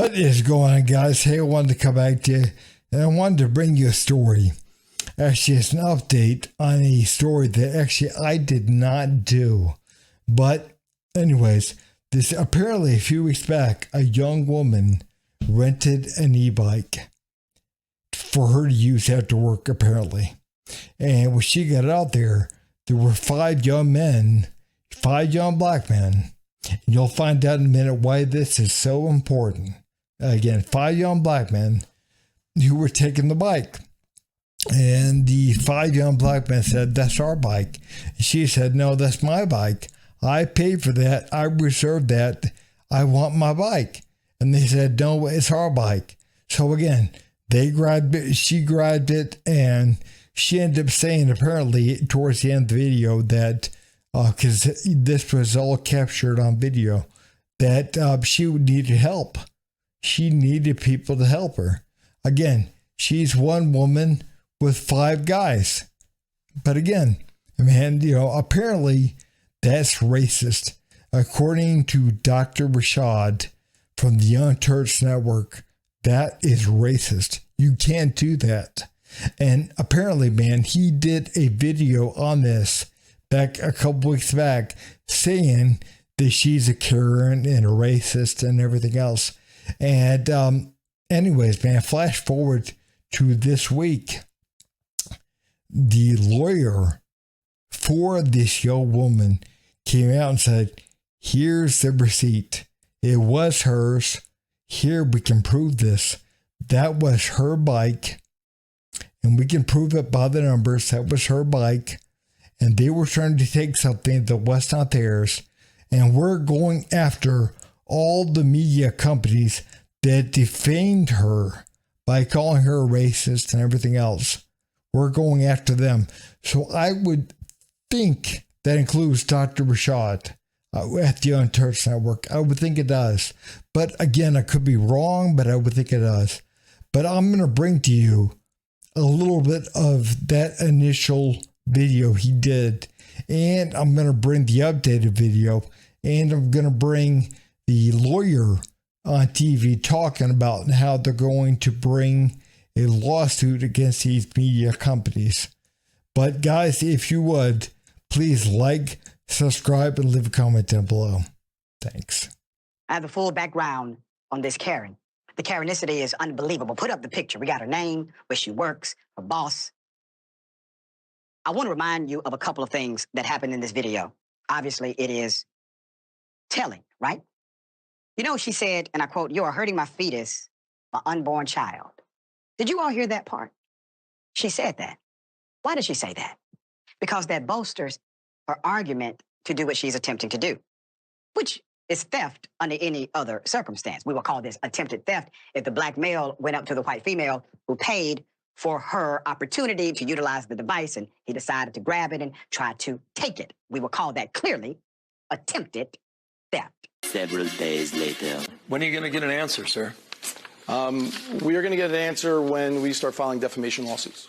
What is going on, guys? Hey, I wanted to come back to you, and I wanted to bring you a story. Actually, it's an update on a story that actually I did not do. But anyways, this apparently a few weeks back, a young woman rented an e-bike for her to use after work, apparently. And when she got out there were 5 young men, 5 young black men. You'll find out in a minute why this is so important. Again, 5 young black men who were taking the bike. And the 5 young black men said, "That's our bike." She said, "No, that's my bike. I paid for that. I reserved that. I want my bike." And they said, "No, it's our bike." So again, they grabbed it, she grabbed it, and she ended up saying, apparently, towards the end of the video that, because this was all captured on video, that she needed help. She needed people to help her. Again, she's one woman with 5 guys. But again, man, apparently that's racist. According to Dr. Rashad from the Young Turks Network, that is racist. You can't do that. And apparently, man, he did a video on this back a couple weeks back saying that she's a Karen and a racist and everything else. And anyways, man, flash forward to this week. The lawyer for this young woman came out and said, "Here's the receipt. It was hers. Here, we can prove this. That was her bike. And we can prove it by the numbers. That was her bike. And they were trying to take something that was not theirs. And we're going after all the media companies that defamed her by calling her a racist and everything else. We're going after them." So I would think that includes Dr. Rashad at the Young Turks Network. I would think it does. But again, I could be wrong, but I would think it does. But I'm going to bring to you a little bit of that initial video he did. And I'm going to bring the updated video. And I'm going to bring the lawyer on TV talking about how they're going to bring a lawsuit against these media companies. But guys, if you would, please like, subscribe, and leave a comment down below. Thanks. I have the full background on this Karen. The Karenicity is unbelievable. Put up the picture. We got her name, where she works, her boss. I want to remind you of a couple of things that happened in this video. Obviously, it is telling, right? She said, and I quote, "You are hurting my fetus, my unborn child." Did you all hear that part? She said that. Why did she say that? Because that bolsters her argument to do what she's attempting to do, which is theft under any other circumstance. We will call this attempted theft if the black male went up to the white female who paid for her opportunity to utilize the device and he decided to grab it and try to take it. We will call that clearly attempted theft. Several days later. When are you going to get an answer, sir? We are going to get an answer when we start filing defamation lawsuits.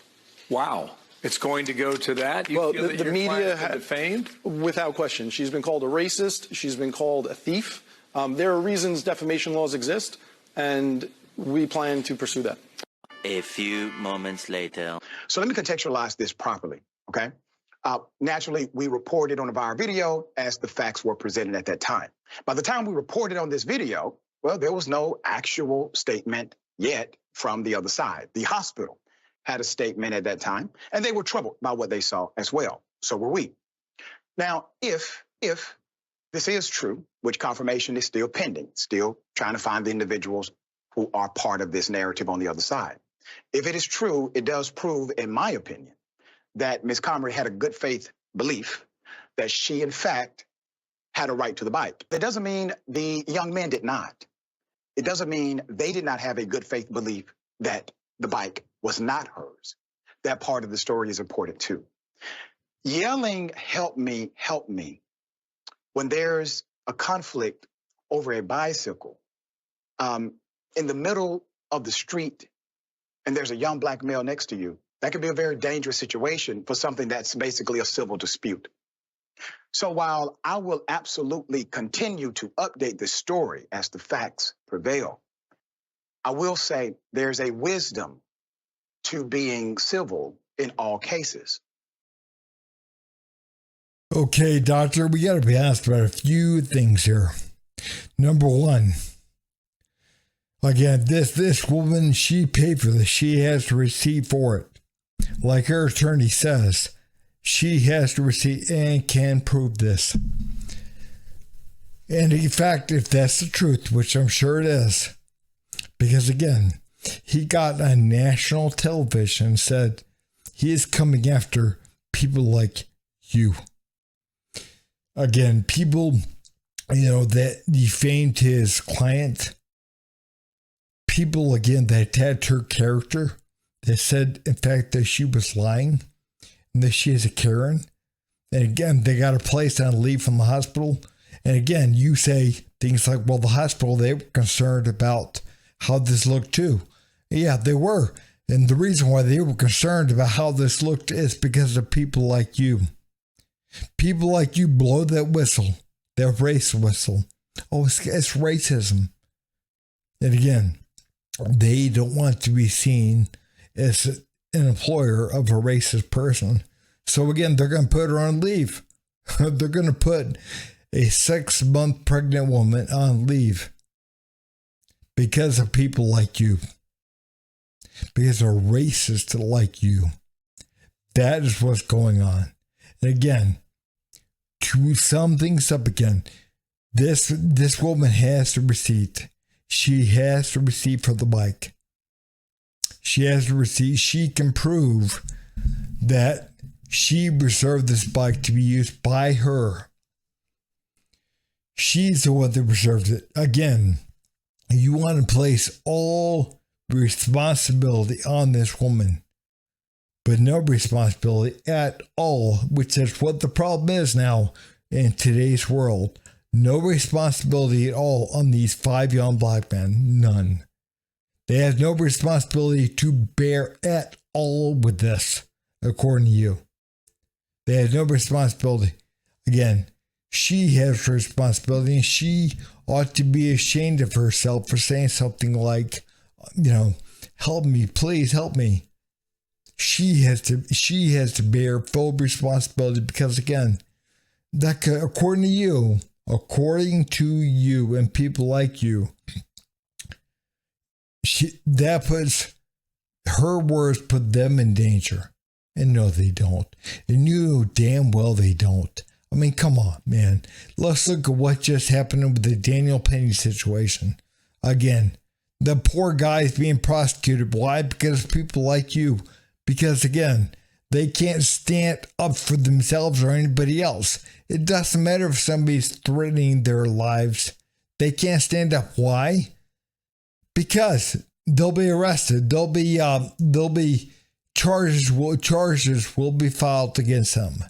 Wow. It's going to go to that? You Well, feel that the your media client has been had defamed? Without question. She's been called a racist. She's been called a thief. There are reasons defamation laws exist, and we plan to pursue that. A few moments later. So let me contextualize this properly, okay? Naturally, we reported on our video as the facts were presented at that time. By the time we reported on this video, well, there was no actual statement yet from the other side. The hospital had a statement at that time, and they were troubled by what they saw as well. So were we. Now, if this is true, which confirmation is still pending, still trying to find the individuals who are part of this narrative on the other side. If it is true, it does prove, in my opinion, that Ms. Comrie had a good faith belief that she, in fact, had a right to the bike. That doesn't mean the young men did not. It doesn't mean they did not have a good faith belief that the bike was not hers. That part of the story is important too. Yelling, "Help me, help me," when there's a conflict over a bicycle in the middle of the street and there's a young black male next to you, that could be a very dangerous situation for something that's basically a civil dispute. So while I will absolutely continue to update the story as the facts prevail, I will say there's a wisdom to being civil in all cases. Okay, doctor, we got to be honest about a few things here. Number one, again, this woman, she paid for this. She has to receipt for it. Like her attorney says, she has to receipt and can prove this. And in fact, if that's the truth, which I'm sure it is, because again, he got on national television and said he is coming after people like you. Again, people, that defamed his client. People, again, that attacked her character. They said, in fact, that she was lying and that she is a Karen. And again, they got her placed on leave from the hospital. And again, you say things like, well, the hospital, they were concerned about how this looked too. Yeah, they were. And the reason why they were concerned about how this looked is because of people like you. People like you blow that whistle, that race whistle. Oh, it's racism. And again, they don't want to be seen as an employer of a racist person. So again, they're going to put her on leave. They're going to put a 6-month pregnant woman on leave because of people like you. Because they're racist like you. That is what's going on. And again, to sum things up again, this woman has the receipt. She has the receipt for the bike. She has the receipt. She can prove that she reserved this bike to be used by her. She's the one that reserved it. Again, you want to place all responsibility on this woman, but no responsibility at all, which is what the problem is now in today's world. No responsibility at all on these 5 young black men. None. They have no responsibility to bear at all with this, according to you. They have no responsibility. Again, she has responsibility, and she ought to be ashamed of herself for saying something like, help me, please help me. She has to bear full responsibility because again, that according to you and people like you, that puts her words put them in danger. And no, they don't. And you know damn well they don't. I mean, come on, man. Let's look at what just happened with the Daniel Penny situation. Again, the poor guy is being prosecuted. Why? Because of people like you. Because again, they can't stand up for themselves or anybody else. It doesn't matter if somebody's threatening their lives. They can't stand up. Why? Because they'll be arrested. They'll be charges will be filed against them.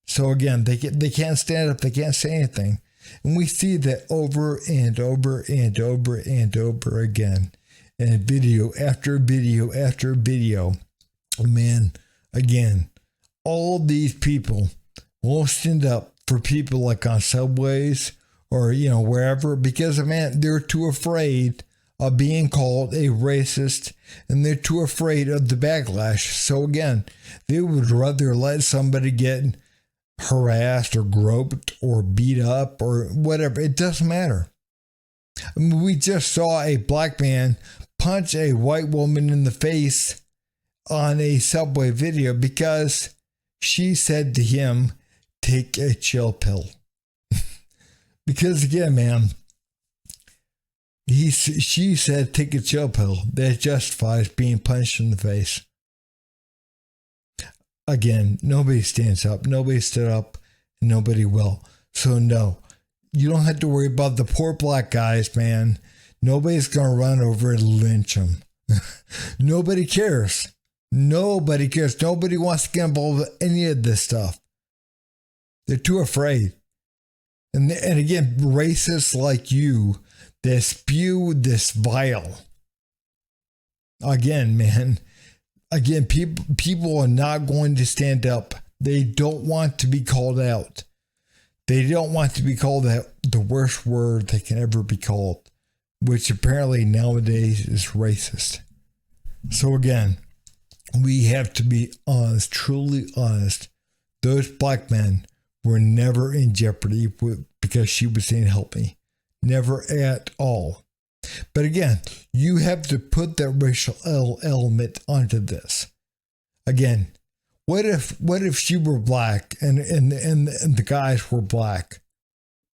So again, they can't stand up. They can't say anything. And we see that over and over and over and over again. And video after video after video. Man, again, all these people won't stand up for people like on subways or, wherever, because, man, they're too afraid of being called a racist and they're too afraid of the backlash. So again, they would rather let somebody get harassed or groped or beat up or whatever. It doesn't matter. I mean, we just saw a black man punch a white woman in the face on a subway video because she said to him, take a chill pill. Because again, man, she said, take a chill pill. That justifies being punched in the face. Again, nobody stands up. Nobody stood up. And nobody will. So no, you don't have to worry about the poor black guys, man. Nobody's going to run over and lynch them. Nobody cares. Nobody cares. Nobody wants to get involved with any of this stuff. They're too afraid. And again, racists like you that spew this vile. Again, man. Again, people are not going to stand up. They don't want to be called out. They don't want to be called out the worst word they can ever be called. which apparently nowadays is racist. So again, we have to be honest, truly honest. Those black men were never in jeopardy because she was saying help me. Never at all. But again, you have to put that racial element onto this. Again, what if she were black and the guys were black?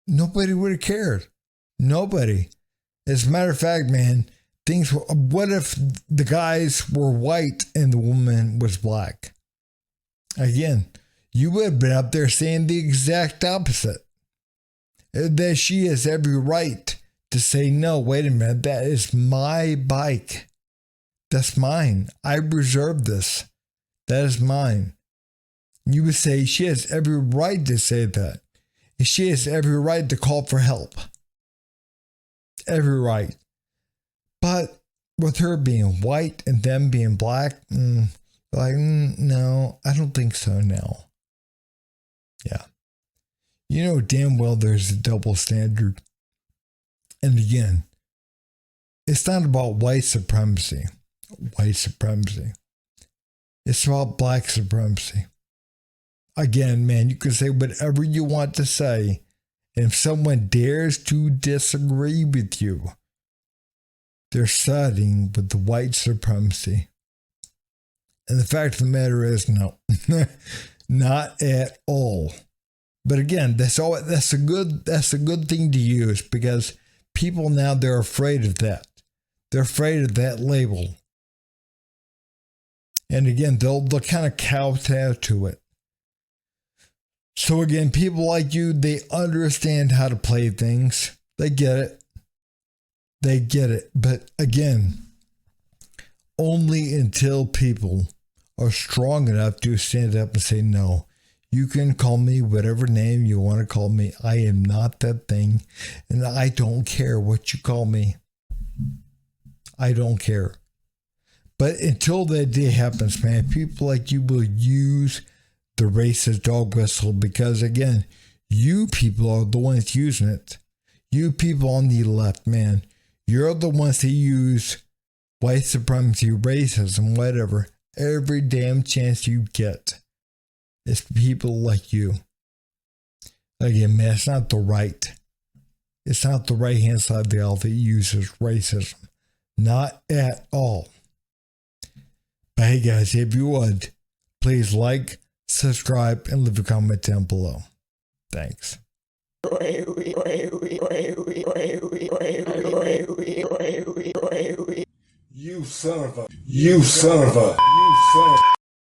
Nobody would have cared. Nobody. As a matter of fact, man, what if the guys were white and the woman was black? Again, you would have been up there saying the exact opposite. That she has every right to say, no, wait a minute, that is my bike. That's mine. I reserved this. That is mine. You would say she has every right to say that. She has every right to call for help. Every right. But with her being white and them being black, no, I don't think so now. Yeah. You know damn well there's a double standard. And again, it's not about white supremacy. White supremacy. It's about black supremacy. Again, man, you can say whatever you want to say. And if someone dares to disagree with you, they're siding with the white supremacy. And the fact of the matter is, no, not at all. But again, that's a good thing to use because people now, they're afraid of that. They're afraid of that label. And again, they'll kind of kowtow to it. So again, people like you, they understand how to play things. They get it. They get it. But again, only until people are strong enough to stand up and say, no, you can call me whatever name you want to call me. I am not that thing. And I don't care what you call me. I don't care. But until that day happens, man, people like you will use the racist dog whistle because, again, you people are the ones using it. You people on the left, man, you're the ones that use white supremacy, racism, whatever, every damn chance you get. It's people like you. Again, man, it's not the right. It's not the right-hand side of the aisle that uses racism. Not at all. But hey, guys, if you would, please like, subscribe, and leave a comment down below. Thanks. You son of a.